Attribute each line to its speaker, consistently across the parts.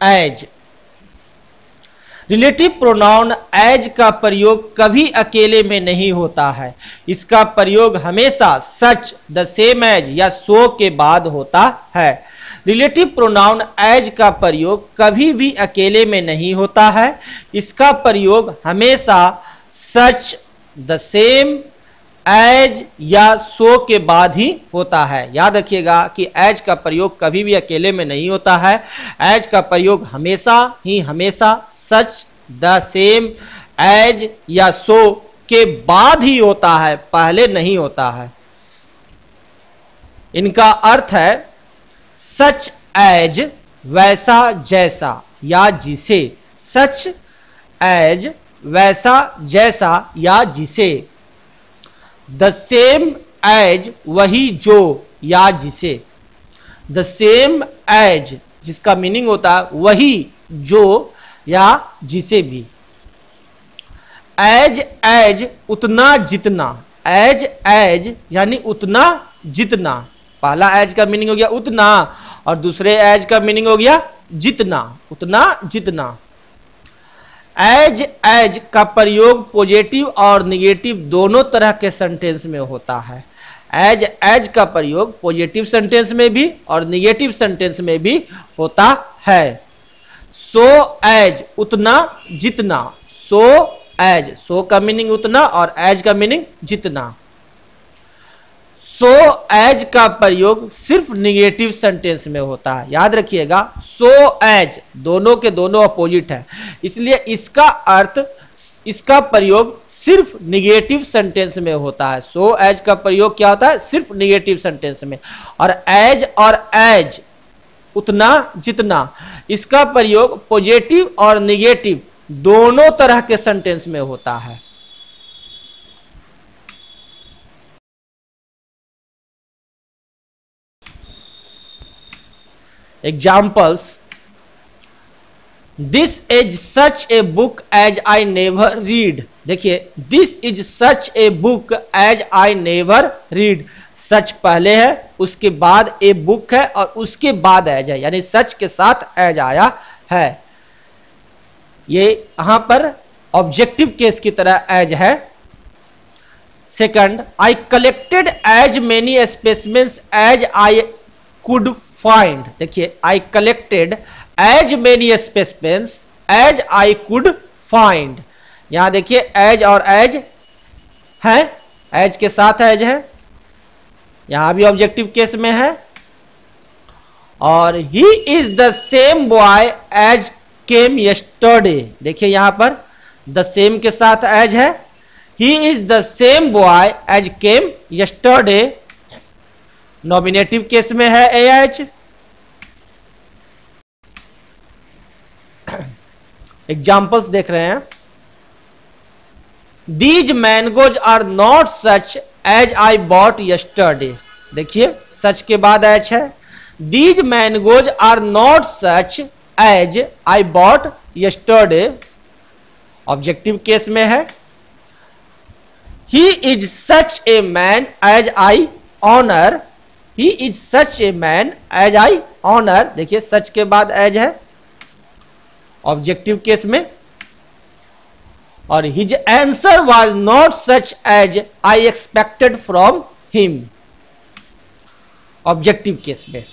Speaker 1: As. Relative pronoun as का प्रयोग कभी अकेले में नहीं होता है, इसका प्रयोग हमेशा सच, द सेम एज या सो के बाद होता है। रिलेटिव प्रोनाउन एज का प्रयोग कभी भी अकेले में नहीं होता है, इसका प्रयोग हमेशा सच, द सेम एज या सो के बाद ही होता है। याद रखिएगा कि एज का प्रयोग कभी भी अकेले में नहीं होता है, एज का प्रयोग हमेशा ही हमेशा सच, द सेम एज या सो के बाद ही होता है, पहले नहीं होता है। इनका अर्थ है सच एज, वैसा जैसा या जिसे, सच एज वैसा जैसा या जिसे, द सेम एज वही जो या जिसे, द सेम एज जिसका मीनिंग होता है वही जो या जिसे भी। एज एज उतना जितना, एज एज यानी उतना जितना। पहला एज का मीनिंग हो गया उतना और दूसरे एज का मीनिंग हो गया जितना, उतना जितना। एज एज का प्रयोग पॉजिटिव और निगेटिव दोनों तरह के सेंटेंस में होता है। एज एज का प्रयोग पॉजिटिव सेंटेंस में भी और निगेटिव सेंटेंस में भी होता है। सो एज उतना जितना, सो एज, सो का मीनिंग उतना और एज का मीनिंग जितना। सो एज का प्रयोग सिर्फ निगेटिव सेंटेंस में होता है। याद रखिएगा सो एज दोनों के दोनों अपोजिट है, इसलिए इसका अर्थ, इसका प्रयोग सिर्फ निगेटिव सेंटेंस में होता है। सो एज का प्रयोग क्या होता है? सिर्फ निगेटिव सेंटेंस में। और एज उतना जितना, इसका प्रयोग पॉजिटिव और निगेटिव दोनों तरह के सेंटेंस में होता है। Examples, this is such a book as I never read. देखिए this is such a book as I never read, such पहले है, उसके बाद ए बुक है और उसके बाद एज है, यानी सच के साथ एज आया है। ये यहां पर ऑब्जेक्टिव केस की तरह एज है। Second, I collected as many specimens as I could find. देखिए I collected as many specimens as I could find, यहां देखिए एज और एज है, एज के साथ एज है, यहां भी ऑब्जेक्टिव केस में है। और he is the same boy as came yesterday, देखिए यहां पर द सेम के साथ एज है, he is the same boy as came yesterday. Nominative case में है एच। एग्जाम्पल्स देख रहे हैं, these mangoes are not such as I bought yesterday. देखिए सच के बाद एच है, these mangoes are not such as I bought yesterday, objective case में है। He is such a man as I honour, he is such a man as I honour, देखिए such के बाद एज है, ऑब्जेक्टिव केस में। और his answer was not such as I expected from him, objective case में।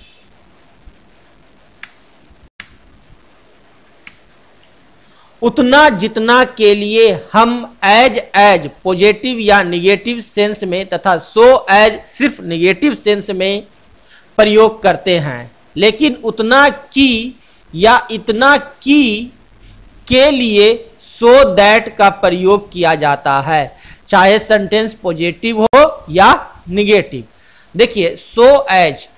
Speaker 1: उतना जितना के लिए हम एज पॉजिटिव या निगेटिव सेंस में तथा सो एज सिर्फ निगेटिव सेंस में प्रयोग करते हैं, लेकिन उतना की या इतना की के लिए सो दैट का प्रयोग किया जाता है, चाहे सेंटेंस पॉजिटिव हो या निगेटिव। देखिए सो एज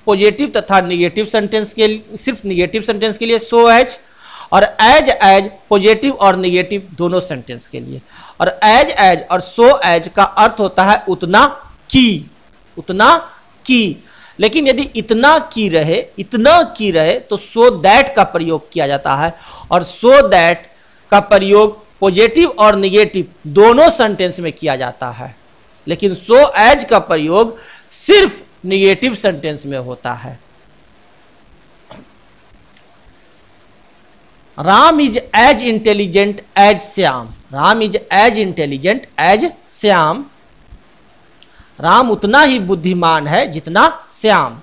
Speaker 1: पॉजिटिव तथा निगेटिव सेंटेंस के लिए, सिर्फ निगेटिव सेंटेंस के लिए सो एज, और एज पॉजिटिव और निगेटिव दोनों सेंटेंस के लिए। और एज और सो एज का अर्थ होता है उतना की, उतना की। लेकिन यदि इतना की रहे तो सो दैट का प्रयोग किया जाता है, और सो दैट का प्रयोग पॉजिटिव और निगेटिव दोनों सेंटेंस में किया जाता है, लेकिन सो एज का प्रयोग सिर्फ निगेटिव सेंटेंस में होता है। Ram is as intelligent as Shyam. Ram is as intelligent as Shyam. Ram उतना ही बुद्धिमान है जितना Shyam.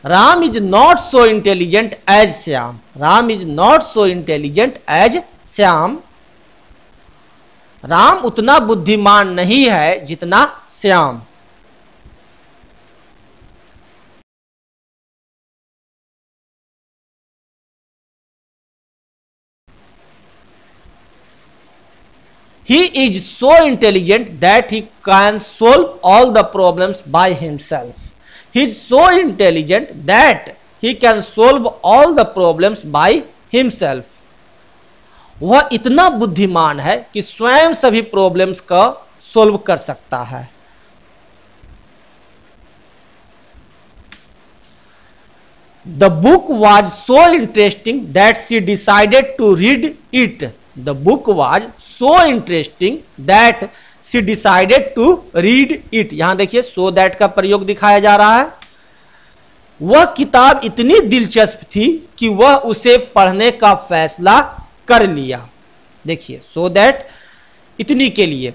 Speaker 1: Ram is not so intelligent as Shyam. Ram is not so intelligent as Shyam. Ram उतना बुद्धिमान नहीं है जितना Shyam. He is so intelligent that he can solve all the problems by himself. He is so intelligent that he can solve all the problems by himself. वह इतना बुद्धिमान है कि स्वयं सभी प्रॉब्लम्स का सोल्व कर सकता है। The book was so interesting that she decided to read it. The book was so interesting that she decided to read it. यहां देखिए so that का प्रयोग दिखाया जा रहा है। वह किताब इतनी दिलचस्प थी कि वह उसे पढ़ने का फैसला कर लिया। देखिए so that इतनी के लिए।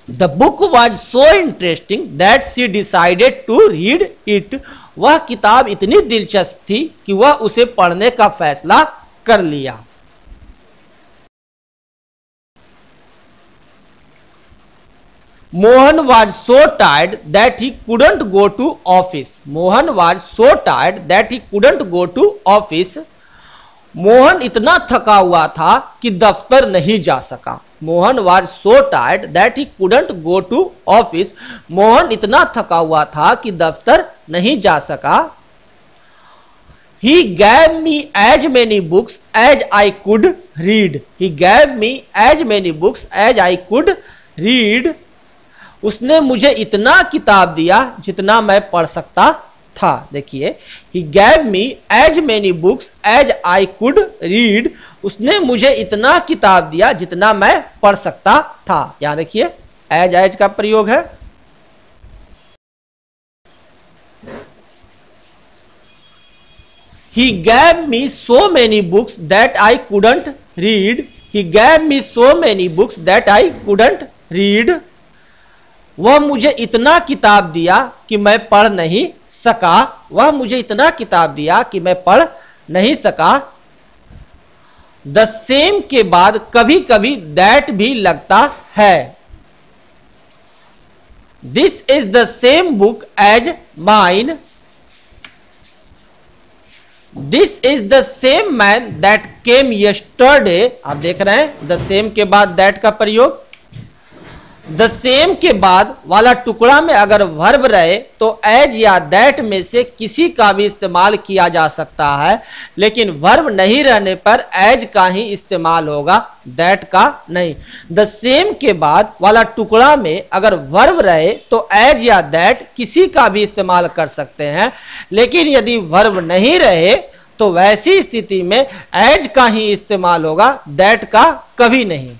Speaker 1: The book was so interesting that she decided to read it. वह किताब इतनी दिलचस्प थी कि वह उसे पढ़ने का फैसला कर लिया। Mohan was so tired that he couldn't go to office. Mohan was so tired that he couldn't go to office. Mohan इतना थका हुआ था कि दफ्तर नहीं जा सका। Mohan was so tired that he couldn't go to office. Mohan इतना थका हुआ था कि दफ्तर नहीं जा सका। He gave me as many books as I could read. He gave me as many books as I could read. उसने मुझे इतना किताब दिया जितना मैं पढ़ सकता था। देखिए he gave me as many books as I could read. उसने मुझे इतना किताब दिया जितना मैं पढ़ सकता था। यहां देखिए as का प्रयोग है। He gave me so many books that I couldn't read. He gave me so many books that I couldn't read. वह मुझे इतना किताब दिया कि मैं पढ़ नहीं सका। वह मुझे इतना किताब दिया कि मैं पढ़ नहीं सका। द सेम के बाद कभी कभी दैट भी लगता है। This is the same book as mine. This is the same man that came yesterday. आप देख रहे हैं द सेम के बाद दैट का प्रयोग। द सेम के बाद वाला टुकड़ा में अगर वर्ब रहे तो एज या दैट में से किसी का भी इस्तेमाल किया जा सकता है, लेकिन वर्ब नहीं रहने पर एज का ही इस्तेमाल होगा, दैट का नहीं। द सेम के बाद वाला टुकड़ा में अगर वर्ब रहे तो एज या दैट किसी का भी इस्तेमाल कर सकते हैं, लेकिन यदि वर्ब नहीं रहे तो वैसी स्थिति में एज का ही इस्तेमाल होगा, दैट का कभी नहीं।